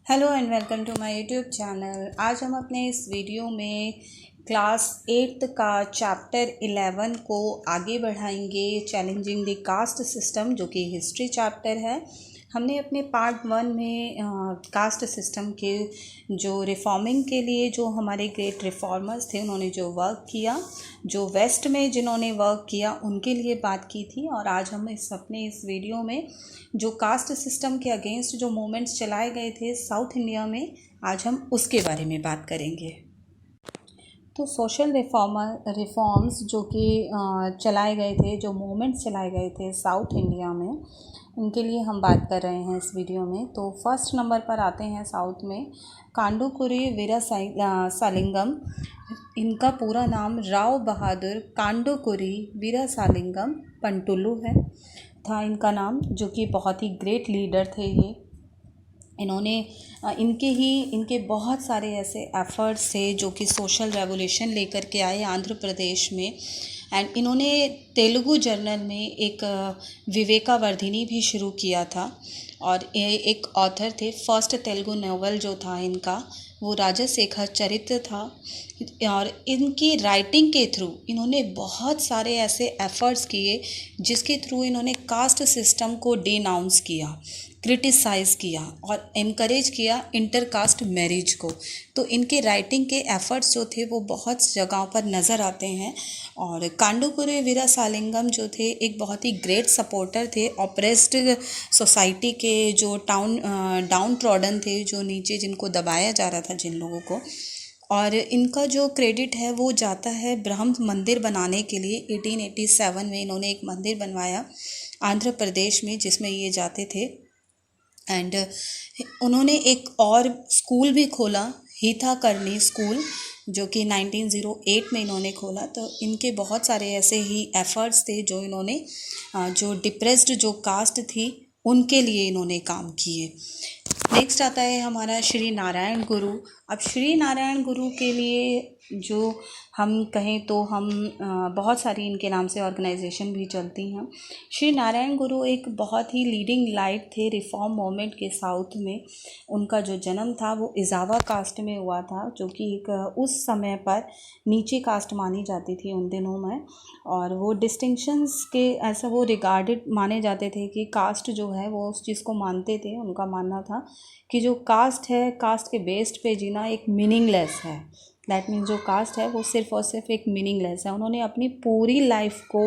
Hello and welcome to my YouTube channel. आज हम अपने इस वीडियो में क्लास 8th का चैप्टर 11 को आगे बढ़ाएंगे, चैलेंजिंग द कास्ट सिस्टम, जो कि हिस्ट्री चैप्टर है। हमने अपने पार्ट 1 में कास्ट सिस्टम के जो रिफॉर्मिंग के लिए जो हमारे ग्रेट रिफॉर्मर्स थे उन्होंने जो वर्क किया, जो वेस्ट में जिन्होंने वर्क किया उनके लिए बात की थी। और आज हम अपने इस वीडियो में जो कास्ट सिस्टम के अगेंस्ट जो मूवमेंट्स चलाए गए थे साउथ इंडिया में, आज हम उसके बारे में बात करेंगे। तो सोशल रिफॉर्म्स जो कि चलाए गए थे, जो मूवमेंट्स चलाए गए थे साउथ इंडिया में, उनके लिए हम बात कर रहे हैं इस वीडियो में। तो फर्स्ट नंबर पर आते हैं साउथ में कांडुकुरी वीरासालिंगम। इनका पूरा नाम राव बहादुर कांडुकुरी वीरासालिंगम पंटुलु है था इनका नाम, जो कि बहुत ही ग्रेट लीडर थे ये। इन्होंने इनके बहुत सारे ऐसे एफ़र्ट्स थे जो कि सोशल रेवोल्यूशन लेकर के आए आंध्र प्रदेश में। एंड इन्होंने तेलुगु जर्नल में एक विवेकावर्धिनी भी शुरू किया था। और एक ऑथर थे, फर्स्ट तेलुगु नॉवल जो था इनका वो राजशेखर चरित्र था। और इनकी राइटिंग के थ्रू इन्होंने बहुत सारे ऐसे एफ़र्ट्स किए जिसके थ्रू इन्होंने कास्ट सिस्टम को डिनाउंस किया, क्रिटिसाइज़ किया और इनकरेज किया इंटरकास्ट मैरिज को। तो इनके राइटिंग के एफ़र्ट्स जो थे वो बहुत जगहों पर नज़र आते हैं। और कांडुकुरी वीरासालिंगम जो थे एक बहुत ही ग्रेट सपोर्टर थे ऑप्रेस्ड सोसाइटी के, जो डाउन ट्रॉडन थे, जो नीचे जिनको दबाया जा रहा था जिन लोगों को। और इनका जो क्रेडिट है वो जाता है ब्रह्म मंदिर बनाने के लिए। 1887 में इन्होंने एक मंदिर बनवाया आंध्र प्रदेश में जिसमें ये जाते थे। एंड उन्होंने एक और स्कूल भी खोला, हीथा करनी स्कूल, जो कि 1908 में इन्होंने खोला। तो इनके बहुत सारे ऐसे ही एफ़र्ट्स थे जो इन्होंने जो डिप्रेस्ड जो कास्ट थी उनके लिए इन्होंने काम किए। नेक्स्ट आता है हमारा श्री नारायण गुरु। अब श्री नारायण गुरु के लिए जो हम कहें तो हम बहुत सारी इनके नाम से ऑर्गेनाइजेशन भी चलती हैं। श्री नारायण गुरु एक बहुत ही लीडिंग लाइट थे रिफॉर्म मूवमेंट के साउथ में। उनका जो जन्म था वो इजावा कास्ट में हुआ था, जो कि एक उस समय पर नीचे कास्ट मानी जाती थी उन दिनों में। और वो डिस्टिंक्शंस के ऐसा वो रिगार्डेड माने जाते थे कि कास्ट जो है वो उस चीज़ को मानते थे। उनका मानना था कि जो कास्ट है, कास्ट के बेस्ड पे जीना एक मीनिंगलेस है। दैट मीन्स जो कास्ट है वो सिर्फ़ और सिर्फ एक मीनिंगलेस है। उन्होंने अपनी पूरी लाइफ को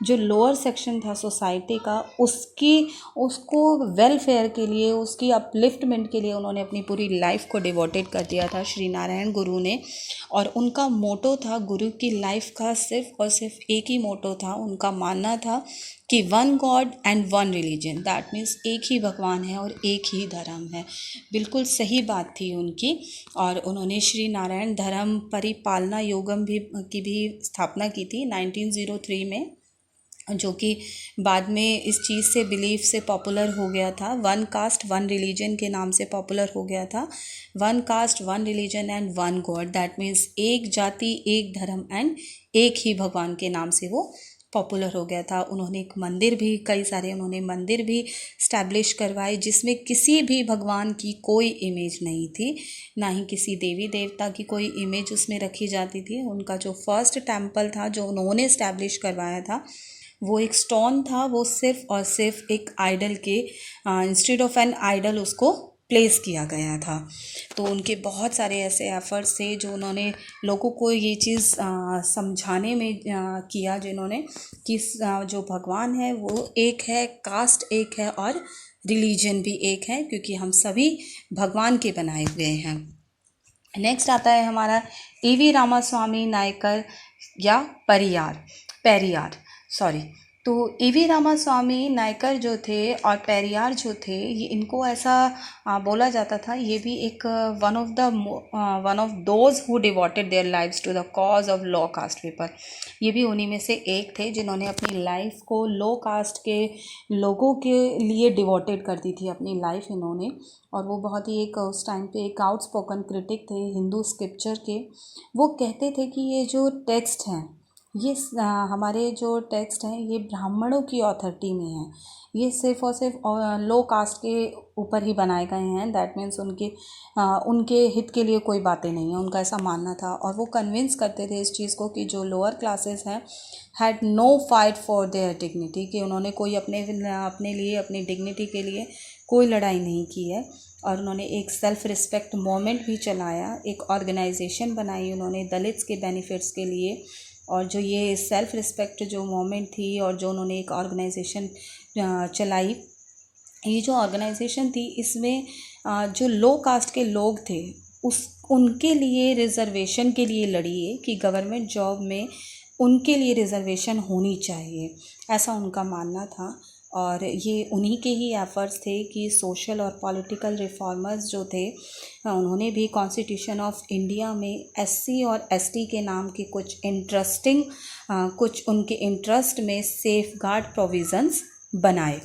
जो लोअर सेक्शन था सोसाइटी का उसको वेलफेयर के लिए, उसकी अपलिफ्टमेंट के लिए उन्होंने अपनी पूरी लाइफ को डिवोटेड कर दिया था श्री नारायण गुरु ने। और उनका मोटो था, गुरु की लाइफ का सिर्फ और सिर्फ एक ही मोटो था। उनका मानना था कि one God and one religion, that means एक ही भगवान है और एक ही धर्म है। बिल्कुल सही बात थी उनकी। और उन्होंने श्री नारायण धर्म परिपालना योगम की भी स्थापना की थी 1903 में, जो कि बाद में इस चीज़ से, बिलीफ से पॉपुलर हो गया था। वन कास्ट वन रिलीजन के नाम से पॉपुलर हो गया था। One cast one religion and one God, that means एक जाति एक धर्म एंड एक ही भगवान के नाम से वो पॉपुलर हो गया था। उन्होंने एक मंदिर भी, कई सारे उन्होंने मंदिर भी इस्टेब्लिश करवाए जिसमें किसी भी भगवान की कोई इमेज नहीं थी, ना ही किसी देवी देवता की कोई इमेज उसमें रखी जाती थी। उनका जो फर्स्ट टेम्पल था जो उन्होंने इस्टेब्लिश करवाया था वो एक स्टोन था। वो सिर्फ और सिर्फ एक आइडल के इंस्टेड ऑफ एन आइडल उसको प्लेस किया गया था। तो उनके बहुत सारे ऐसे एफ़र्ट्स थे जो उन्होंने लोगों को ये चीज़ समझाने में किया, जिन्होंने कि जो भगवान है वो एक है, कास्ट एक है और रिलीजन भी एक है, क्योंकि हम सभी भगवान के बनाए हुए हैं। नेक्स्ट आता है हमारा ईवी रामास्वामी नायकर या पेरियार। तो ईवी रामास्वामी नायकर जो थे और पेरियार जो थे, ये इनको ऐसा बोला जाता था, ये भी एक one of those who devoted their lives to the cause of low caste people. ये भी उन्हीं में से एक थे जिन्होंने अपनी लाइफ को लो कास्ट के लोगों के लिए डिवोटेड कर दी थी अपनी लाइफ इन्होंने। और वो बहुत ही एक उस टाइम पे एक आउटस्पोकन क्रिटिक थे हिंदू स्क्रिप्चर के। वो कहते थे कि ये जो टेक्स्ट हैं, हमारे जो टेक्स्ट हैं ये ब्राह्मणों की अथॉरिटी में है। ये सिर्फ़ और सिर्फ लो कास्ट के ऊपर ही बनाए गए हैं। दैट मीन्स उनके हित के लिए कोई बातें नहीं है, उनका ऐसा मानना था। और वो कन्विंस करते थे इस चीज़ को कि जो लोअर क्लासेस हैं had no fight for their dignity, कि उन्होंने कोई अपने लिए, अपनी डिग्निटी के लिए कोई लड़ाई नहीं की है। और उन्होंने एक सेल्फ़ रिस्पेक्ट मूवमेंट भी चलाया, एक ऑर्गेनाइजेशन बनाई उन्होंने दलित्स के बेनिफिट्स के लिए। और जो ये सेल्फ़ रिस्पेक्ट जो मूवमेंट थी और जो उन्होंने एक ऑर्गेनाइजेशन चलाई, ये जो ऑर्गेनाइजेशन थी इसमें जो लो कास्ट के लोग थे उनके लिए रिज़र्वेशन के लिए लड़ी है कि गवर्नमेंट जॉब में उनके लिए रिज़र्वेशन होनी चाहिए, ऐसा उनका मानना था। और ये उन्हीं के ही एफ़र्ट्स थे कि सोशल और पॉलिटिकल रिफॉर्मर्स जो थे उन्होंने भी कॉन्स्टिट्यूशन ऑफ इंडिया में एससी और एसटी के नाम के कुछ उनके इंटरेस्ट में सेफगार्ड प्रोविज़न्स बनाए।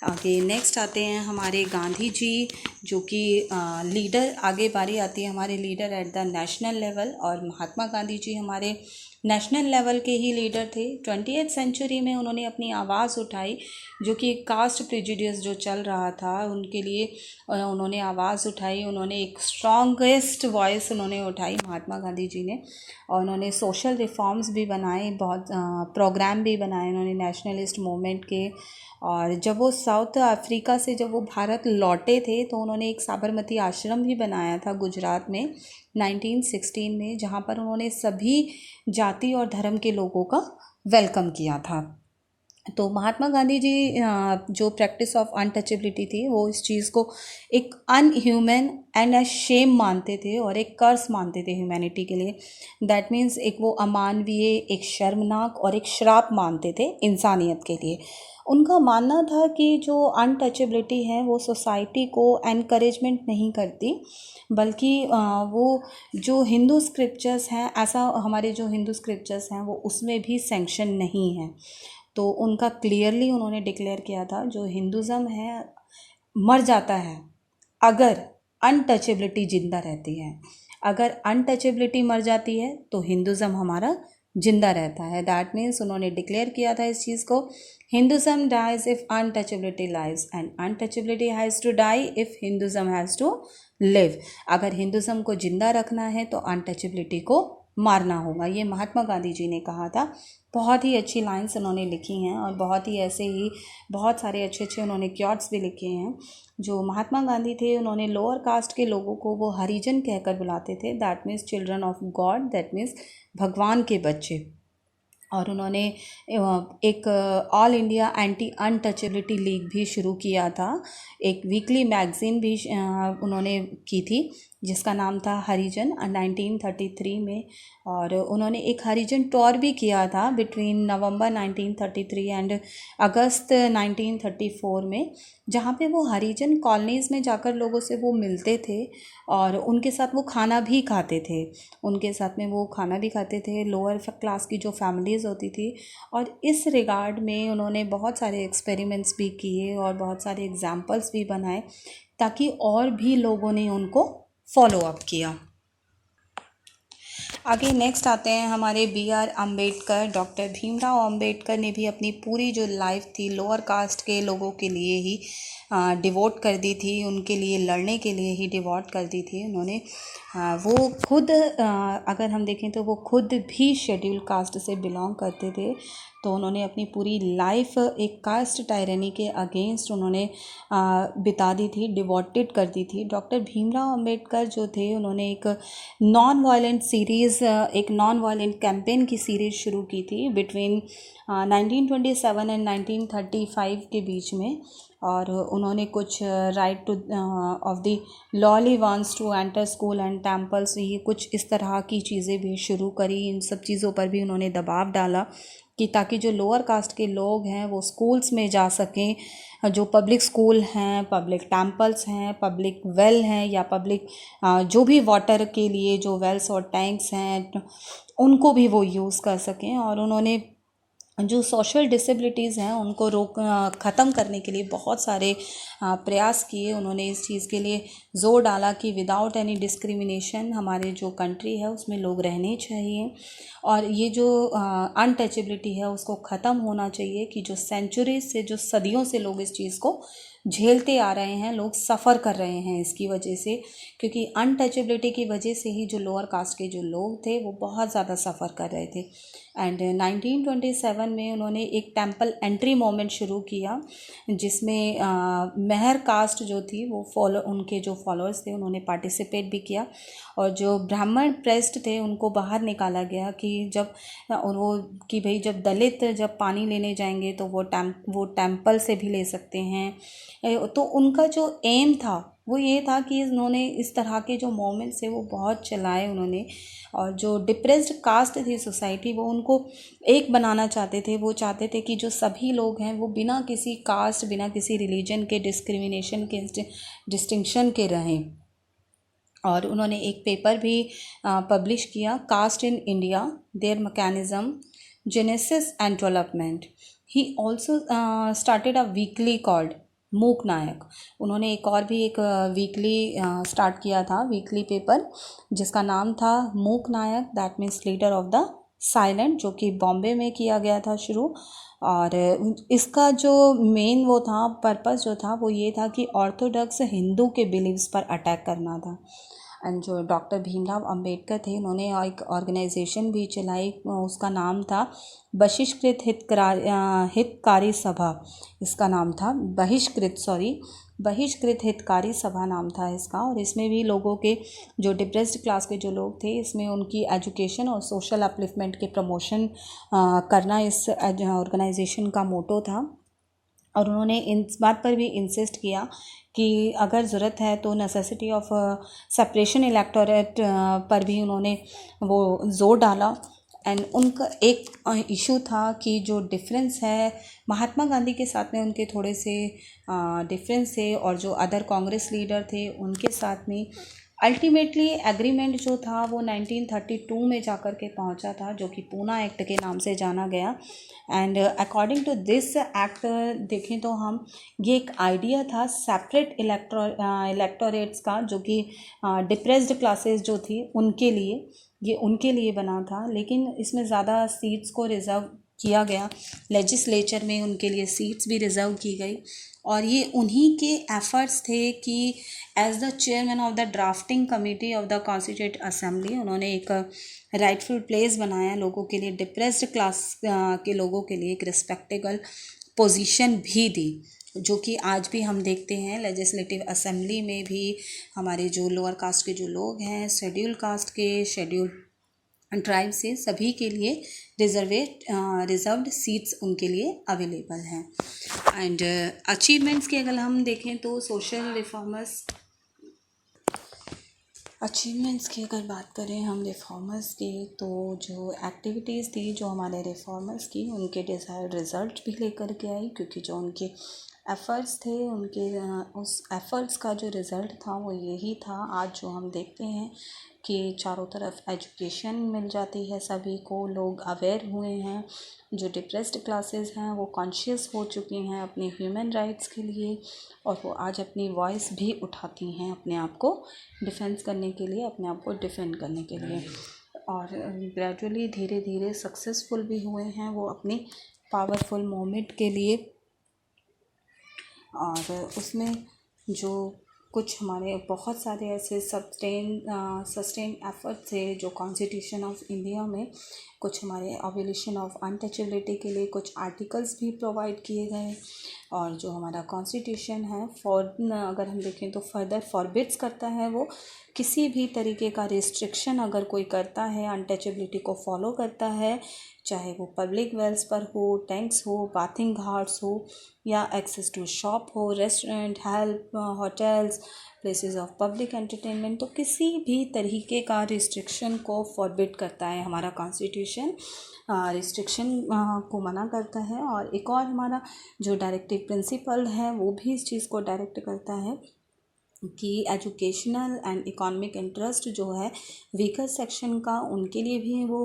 आगे नेक्स्ट आते हैं हमारे गांधी जी, जो कि लीडर, आगे बारी आती है हमारे leader at the national level. और महात्मा गांधी जी हमारे नेशनल लेवल के ही लीडर थे। 20th सेंचुरी में उन्होंने अपनी आवाज़ उठाई, जो कि कास्ट प्रेजुडिस जो चल रहा था उनके लिए उन्होंने आवाज़ उठाई। उन्होंने एक स्ट्रॉन्गेस्ट वॉइस उन्होंने उठाई महात्मा गांधी जी ने। और उन्होंने सोशल रिफॉर्म्स भी बनाए, बहुत प्रोग्राम भी बनाए उन्होंने नेशनलिस्ट मूवमेंट के। और जब वो साउथ अफ्रीका से जब वो भारत लौटे थे तो उन्होंने एक साबरमती आश्रम भी बनाया था गुजरात में 1916 में, जहाँ पर उन्होंने सभी जाति और धर्म के लोगों का वेलकम किया था। तो महात्मा गांधी जी जो प्रैक्टिस ऑफ अनटचेबिलिटी थी वो इस चीज़ को एक अनह्यूमन एंड अ शेम मानते थे और एक कर्स मानते थे ह्यूमैनिटी के लिए। दैट मीन्स एक वो अमानवीय, एक शर्मनाक और एक श्राप मानते थे इंसानियत के लिए। उनका मानना था कि जो अनटचेबिलिटी है वो सोसाइटी को एनकरेजमेंट नहीं करती, बल्कि वो जो हिंदू स्क्रिप्चर्स हैं, ऐसा हमारे जो हिंदू स्क्रिप्चर्स हैं वो उसमें भी सैंक्शन नहीं है। तो उनका क्लियरली उन्होंने डिक्लेयर किया था जो हिंदुज़म है मर जाता है अगर अनटचेबिलिटी ज़िंदा रहती है। अगर अनटचेबिलिटी मर जाती है तो हिंदुज़म हमारा ज़िंदा रहता है। दैट मीन्स उन्होंने डिक्लेयर किया था इस चीज़ को, Hinduism dies if untouchability lives and untouchability has to die if Hinduism has to live. अगर हिंदुज़म को ज़िंदा रखना है तो अनटचेबिलिटी को मारना होगा, ये महात्मा गांधी जी ने कहा था। बहुत ही अच्छी लाइन्स उन्होंने लिखी हैं और बहुत ही ऐसे ही बहुत सारे अच्छे अच्छे उन्होंने क्योट्स भी लिखे हैं। जो महात्मा गांधी थे उन्होंने लोअर कास्ट के लोगों को वो हरिजन कहकर बुलाते थे। That means children of God, that means भगवान के बच्चे। और उन्होंने एक all India anti untouchability league भी शुरू किया था, एक वीकली मैगज़ीन भी उन्होंने की थी जिसका नाम था हरिजन 1933 में। और उन्होंने एक हरिजन टूर भी किया था बिटवीन नवंबर 1933 एंड अगस्त 1934 में, जहाँ पे वो हरिजन कॉलोनीज़ में जाकर लोगों से वो मिलते थे और उनके साथ वो खाना भी खाते थे। उनके साथ में वो खाना भी खाते थे, लोअर क्लास की जो फैमिलीज़ होती थी। और इस रिगार्ड में उन्होंने बहुत सारे एक्सपेरिमेंट्स भी किए और बहुत सारे एग्जाम्पल्स भी बनाए ताकि और भी लोगों ने उनको फॉलो अप किया। आगे नेक्स्ट आते हैं हमारे BR अम्बेडकर। डॉक्टर भीमराव अम्बेडकर ने भी अपनी पूरी जो लाइफ थी लोअर कास्ट के लोगों के लिए ही डिवोट कर दी थी, उनके लिए लड़ने के लिए ही डिवोट कर दी थी उन्होंने। वो खुद अगर हम देखें तो वो खुद भी शेड्यूल कास्ट से बिलोंग करते थे। तो उन्होंने अपनी पूरी लाइफ एक कास्ट टायरनी के अगेंस्ट उन्होंने बिता दी थी, डिवोटेड कर दी थी। डॉक्टर भीमराव अम्बेडकर जो थे उन्होंने एक नॉन वायलेंट सीरीज़, एक नॉन वायलेंट कैंपेन की सीरीज़ शुरू की थी बिटवीन 1927 एंड 1935 के बीच में। और उन्होंने कुछ right to of the lowly ones to enter school and temples, ये कुछ इस तरह की चीज़ें भी शुरू करी। इन सब चीज़ों पर भी उन्होंने दबाव डाला कि ताकि जो लोअर कास्ट के लोग हैं वो स्कूल्स में जा सकें, जो पब्लिक स्कूल हैं, पब्लिक टेम्पल्स हैं, पब्लिक वेल हैं या पब्लिक जो भी वाटर के लिए जो वेल्स और टैंक्स हैं उनको भी वो यूज़ कर सकें। और उन्होंने जो सोशल डिसेबिलिटीज़ हैं उनको ख़त्म करने के लिए बहुत सारे प्रयास किए। उन्होंने इस चीज़ के लिए ज़ोर डाला कि विदाउट एनी डिस्क्रिमिनेशन हमारे जो कंट्री है उसमें लोग रहने चाहिए, और ये जो अनटचेबिलिटी है उसको ख़त्म होना चाहिए, कि जो सेंचुरीज से, जो सदियों से लोग इस चीज़ को झेलते आ रहे हैं, लोग सफ़र कर रहे हैं इसकी वजह से, क्योंकि अनटचेबिलिटी की वजह से ही जो लोअर कास्ट के जो लोग थे वो बहुत ज़्यादा सफ़र कर रहे थे। एंड 1927 में उन्होंने एक टेम्पल एंट्री मूवमेंट शुरू किया, जिसमें मेहर कास्ट जो थी वो उनके जो फॉलोअर्स थे उन्होंने पार्टिसिपेट भी किया, और जो ब्राह्मण प्रेस्ट थे उनको बाहर निकाला गया कि जब और वो कि भाई जब दलित जब पानी लेने जाएंगे तो वो टेम्पल से भी ले सकते हैं। तो उनका जो एम था वो ये था कि उन्होंने इस तरह के जो मोमेंट्स है वो बहुत चलाए उन्होंने, और जो डिप्रेस्ड कास्ट थी सोसाइटी वो उनको एक बनाना चाहते थे। वो चाहते थे कि जो सभी लोग हैं वो बिना किसी कास्ट, बिना किसी रिलीजन के, डिस्क्रिमिनेशन के, डिस्टिंक्शन के रहें। और उन्होंने एक पेपर भी पब्लिश किया, caste in India, their mechanism, genesis and development. He also started a weekly called Mook Nayak. उन्होंने एक और भी एक वीकली स्टार्ट किया था, वीकली पेपर, जिसका नाम था Mook Nayak, that means leader of the silent, जो कि बॉम्बे में किया गया था शुरू। और इसका जो मेन वो था, पर्पस जो था वो ये था कि ऑर्थोडॉक्स हिंदू के बिलीव्स पर अटैक करना था। एंड जो डॉक्टर भीमराव अंबेडकर थे उन्होंने एक ऑर्गेनाइजेशन भी चलाई, उसका नाम था बहिष्कृत हितकारी सभा। इसका नाम था बहिष्कृत हितकारी सभा नाम था इसका। और इसमें भी लोगों के, जो डिप्रेस्ड क्लास के जो लोग थे, इसमें उनकी एजुकेशन और सोशल अपलिफ्टमेंट के प्रमोशन करना इस ऑर्गेनाइजेशन का मोटो था। और उन्होंने इस बात पर भी इंसिस्ट किया कि अगर ज़रूरत है तो नेसेसिटी ऑफ सेपरेशन इलेक्टोरेट पर भी उन्होंने वो ज़ोर डाला। एंड उनका एक इशू था कि जो डिफरेंस है महात्मा गांधी के साथ में, उनके थोड़े से डिफरेंस थे, और जो अदर कांग्रेस लीडर थे उनके साथ में अल्टीमेटली एग्रीमेंट जो था वो 1932 में जाकर के पहुंचा था, जो कि पूना एक्ट के नाम से जाना गया। And according to this act देखें तो हम, ये एक आइडिया था सेपरेट इलेक्टोरेट्स का, जो कि डिप्रेस्ड क्लासेस जो थी उनके लिए, ये उनके लिए बना था। लेकिन इसमें ज़्यादा सीट्स को रिज़र्व किया गया, लेजिस्लेचर में उनके लिए सीट्स भी रिज़र्व की गई। और ये उन्हीं के एफ़र्ट्स थे कि as the chairman of the drafting committee of the constituent assembly उन्होंने एक राइटफुल प्लेस बनाया लोगों के लिए, डिप्रेस्ड क्लास के लोगों के लिए एक रिस्पेक्टेबल पोजीशन भी दी, जो कि आज भी हम देखते हैं लेजिस्लेटिव असेंबली में भी हमारे जो लोअर कास्ट के जो लोग हैं, शेड्यूल कास्ट के, शेड्यूल ट्राइब से, सभी के लिए रिजर्व्ड सीट्स उनके लिए अवेलेबल हैं। एंड अचीवमेंट्स की अगर हम देखें तो सोशल रिफॉर्मर्स, अचीवमेंट्स की अगर बात करें हम रिफॉर्मर्स की, तो जो एक्टिविटीज़ थी जो हमारे रिफॉर्मर्स की, उनके डिज़ायर्ड रिज़ल्ट भी लेकर के आई, क्योंकि जो उनके एफ़र्ट्स थे, उनके उस एफ़र्ट्स का जो रिज़ल्ट था वो यही था आज जो हम देखते हैं कि चारों तरफ एजुकेशन मिल जाती है सभी को, लोग अवेयर हुए हैं, जो डिप्रेस्ड क्लासेस हैं वो कॉन्शियस हो चुकी हैं अपने ह्यूमन राइट्स के लिए, और वो आज अपनी वॉइस भी उठाती हैं अपने आप को डिफेंस करने के लिए, अपने आप को डिफेंड करने के लिए, और ग्रेजुअली धीरे धीरे सक्सेसफुल भी हुए हैं वो अपनी पावरफुल मोमेंट के लिए। और उसमें जो कुछ हमारे बहुत सारे ऐसे सस्टेन एफर्ट थे, जो कॉन्स्टिट्यूशन ऑफ इंडिया में कुछ हमारे अबॉलिशन ऑफ अनटचेबिलिटी के लिए कुछ आर्टिकल्स भी प्रोवाइड किए गए, और जो हमारा कॉन्स्टिट्यूशन है अगर हम देखें तो फर्दर फॉरबिड्स करता है वो किसी भी तरीके का रिस्ट्रिक्शन अगर कोई करता है, अनटचेबिलिटी को फॉलो करता है, चाहे वो पब्लिक वेल्स पर हो, टैंक्स हो, बाथिंग घाट्स हो, या एक्सेस टू शॉप हो, restaurant, help, hotels, places of public entertainment, तो किसी भी तरीके का रिस्ट्रिक्शन को फॉरबिड करता है हमारा कॉन्स्टिट्यूशन, रिस्ट्रिक्शन को मना करता है। और एक और हमारा जो डायरेक्टिव प्रिंसिपल है वो भी इस चीज़ को डायरेक्ट करता है कि एजुकेशनल एंड इकोनॉमिक इंटरेस्ट जो है वीकर सेक्शन का, उनके लिए भी वो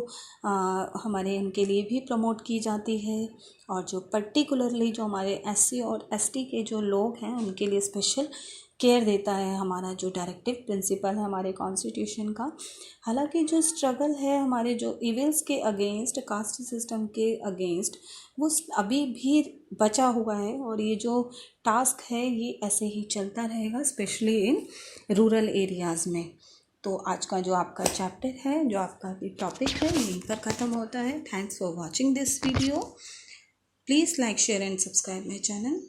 हमारे उनके लिए भी प्रमोट की जाती है। और जो पर्टिकुलरली जो हमारे एससी और एसटी के जो लोग हैं उनके लिए स्पेशल केयर देता है हमारा जो डायरेक्टिव प्रिंसिपल है हमारे कॉन्स्टिट्यूशन का। हालांकि जो स्ट्रगल है हमारे जो इविल्स के अगेंस्ट, कास्ट सिस्टम के अगेंस्ट, वो अभी भी बचा हुआ है और ये जो टास्क है ये ऐसे ही चलता रहेगा, स्पेशली इन रूरल एरियाज़ में। तो आज का जो आपका चैप्टर है, जो आपका टॉपिक है, यहीं पर ख़त्म होता है। Thanks for watching this video. Please like, share and subscribe my channel.